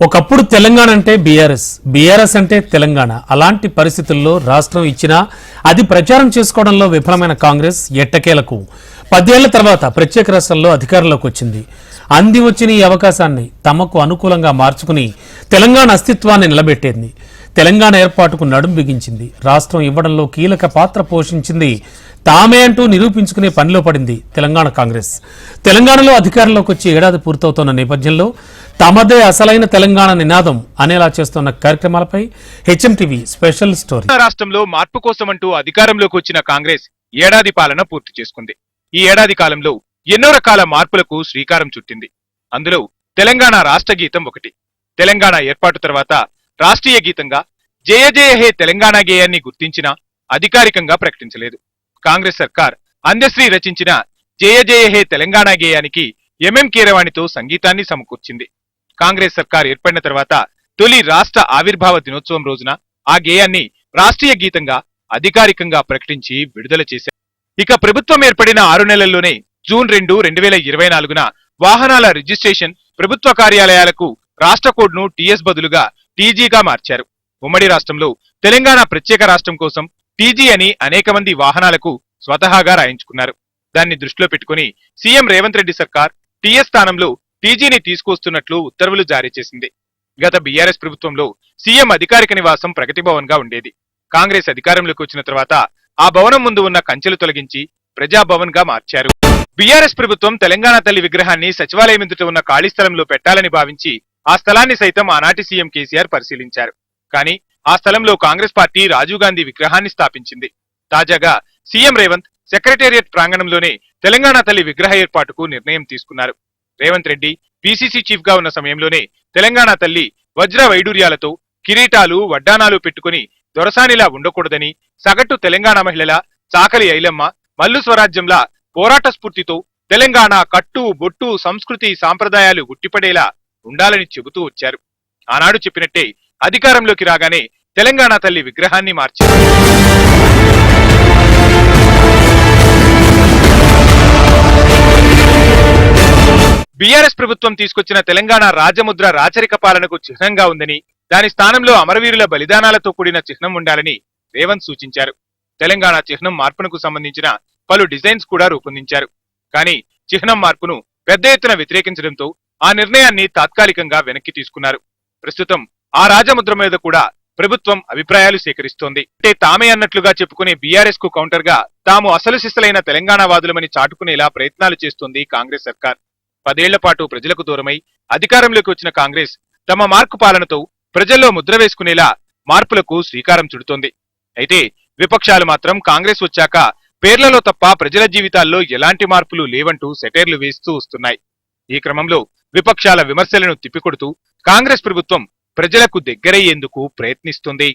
ఒకప్పుడు తెలంగాణ అంటే బీఆర్ఎస్ అంటే తెలంగాణ. అలాంటి పరిస్థితుల్లో రాష్ట్రం ఇచ్చినా అది ప్రచారం చేసుకోవడంలో విఫలమైన కాంగ్రెస్ ఎట్టకేలకు 10 ఏళ్ల తర్వాత ప్రత్యేక రాష్ట్రంలో అధికారంలోకి వచ్చింది. అంది వచ్చిన ఈ అవకాశాన్ని తమకు అనుకూలంగా మార్చుకుని తెలంగాణ అస్తిత్వాన్ని నిలబెట్టేది. తెలంగాణ ఏర్పాటుకు నడుం బిగించింది. రాష్ట్రం ఇవ్వడంలో కీలక పాత్ర పోషించింది. తామే అంటూ నిరూపించుకునే పనిలో పడింది తెలంగాణ కాంగ్రెస్. తెలంగాణలో అధికారంలోకి వచ్చి ఏడాది పూర్తవుతున్న నేపథ్యంలో తమదే అసలైన తెలంగాణ నినాదం అనేలా చేస్తున్న కార్యక్రమాలపై హెచ్ఎంటీవీ స్పెషల్ స్టోరీ. రాష్ట్రంలో మార్పు కోసమంటూ అధికారంలోకి వచ్చిన కాంగ్రెస్ ఏడాది పాలన పూర్తి చేసుకుంది. ఈ ఏడాది కాలంలో ఎన్నో రకాల మార్పులకు శ్రీకారం చుట్టింది. అందులో తెలంగాణ రాష్ట్ర గీతం ఒకటి. తెలంగాణ ఏర్పాటు తర్వాత రాష్ట్రీయ గీతంగా జయ జయ హే తెలంగాణ గేయాన్ని గుర్తించినా అధికారికంగా ప్రకటించలేదు. కాంగ్రెస్ సర్కార్ అందశ్రీ రచించిన జయ జయ హే తెలంగాణ గేయానికి ఎంఎం కీరవాణితో సంగీతాన్ని సమకూర్చింది. కాంగ్రెస్ సర్కార్ ఏర్పడిన తర్వాత తొలి రాష్ట్ర ఆవిర్భావ దినోత్సవం రోజున ఆ గేయాన్ని రాష్ట్రీయ గీతంగా అధికారికంగా ప్రకటించి విడుదల చేశారు. ఇక ప్రభుత్వం ఏర్పడిన 6 నెలల్లోనే జూన్ 2, 2024న వాహనాల రిజిస్ట్రేషన్ ప్రభుత్వ కార్యాలయాలకు రాష్ట్ర కోడ్ను టీఎస్ బదులుగా టీజీగా మార్చారు. ఉమ్మడి రాష్ట్రంలో తెలంగాణ ప్రత్యేక రాష్ట్రం కోసం టీజీ అని అనేక మంది వాహనాలకు స్వతహాగా రాయించుకున్నారు. దాన్ని దృష్టిలో పెట్టుకుని సీఎం రేవంత్ రెడ్డి సర్కార్ టీఎస్ స్థానంలో టీజీని తీసుకొస్తున్నట్లు ఉత్తర్వులు జారీ చేసింది. గత బీఆర్ఎస్ ప్రభుత్వంలో సీఎం అధికారిక నివాసం ప్రగతి భవన్ గా ఉండేది. కాంగ్రెస్ అధికారంలోకి వచ్చిన తర్వాత ఆ భవనం ముందు ఉన్న కంచెలు తొలగించి ప్రజాభవన్ గా మార్చారు. బీఆర్ఎస్ ప్రభుత్వం తెలంగాణ తల్లి విగ్రహాన్ని సచివాలయం ఎదుట ఉన్న ఖాళీ స్థలంలో పెట్టాలని భావించి ఆ స్థలాన్ని సైతం ఆనాటి సీఎం కేసీఆర్ పరిశీలించారు. కానీ ఆ స్థలంలో కాంగ్రెస్ పార్టీ రాజీవ్ గాంధీ విగ్రహాన్ని స్థాపించింది. తాజాగా సీఎం రేవంత్ సెక్రటేరియట్ ప్రాంగణంలోనే తెలంగాణ తల్లి విగ్రహ ఏర్పాటుకు నిర్ణయం తీసుకున్నారు. రేవంత్ రెడ్డి పీసీసీ చీఫ్ గా ఉన్న సమయంలోనే తెలంగాణ తల్లి వజ్ర వైడూర్యాలతో కిరీటాలు వడ్డానాలు పెట్టుకుని దొరసానిలా ఉండకూడదని, సగటు తెలంగాణ మహిళల చాకలి ఐలమ్మ మల్లు స్వరాజ్యంలా పోరాట స్ఫూర్తితో తెలంగాణ కట్టు బొట్టు సంస్కృతి సాంప్రదాయాలు ఉట్టిపడేలా ఉండాలని చెబుతూ వచ్చారు. ఆనాడు చెప్పినట్టే అధికారంలోకి రాగానే తెలంగాణ తల్లి విగ్రహాన్ని మార్చారు. బీఆర్ఎస్ ప్రభుత్వం తీసుకొచ్చిన తెలంగాణ రాజముద్ర రాచరిక పాలనకు చిహ్నంగా ఉందని, దాని స్థానంలో అమరవీరుల బలిదానాలతో కూడిన చిహ్నం ఉండాలని రేవంత్ సూచించారు. తెలంగాణ చిహ్నం మార్పునకు సంబంధించిన పలు డిజైన్స్ కూడా రూపొందించారు. కానీ చిహ్నం మార్పును పెద్ద ఎత్తున వ్యతిరేకించడంతో ఆ నిర్ణయాన్ని తాత్కాలికంగా వెనక్కి తీసుకున్నారు. ప్రస్తుతం ఆ రాజముద్ర మీద కూడా ప్రభుత్వం అభిప్రాయాలు సేకరిస్తోంది. అంటే తామే అన్నట్లుగా చెప్పుకునే బీఆర్ఎస్ కు కౌంటర్ గా తాము అసలు సిసలైన తెలంగాణ వాదులమని చాటుకునేలా ప్రయత్నాలు చేస్తోంది కాంగ్రెస్ సర్కార్. 10 ఏళ్ల పాటు ప్రజలకు దూరమై అధికారంలోకి వచ్చిన కాంగ్రెస్ తమ మార్కు పాలనతో ప్రజల్లో ముద్ర వేసుకునేలా మార్పులకు శ్రీకారం చుడుతోంది. అయితే విపక్షాలు మాత్రం కాంగ్రెస్ వచ్చాక పేర్లలో తప్ప ప్రజల జీవితాల్లో ఎలాంటి మార్పులు లేవంటూ సెటైర్లు వేస్తూ వస్తున్నాయి. ఈ క్రమంలో విపక్షాల విమర్శలను తిప్పికొడుతూ కాంగ్రెస్ ప్రభుత్వం ప్రజలకు దగ్గరయ్యేందుకు ప్రయత్నిస్తుంది.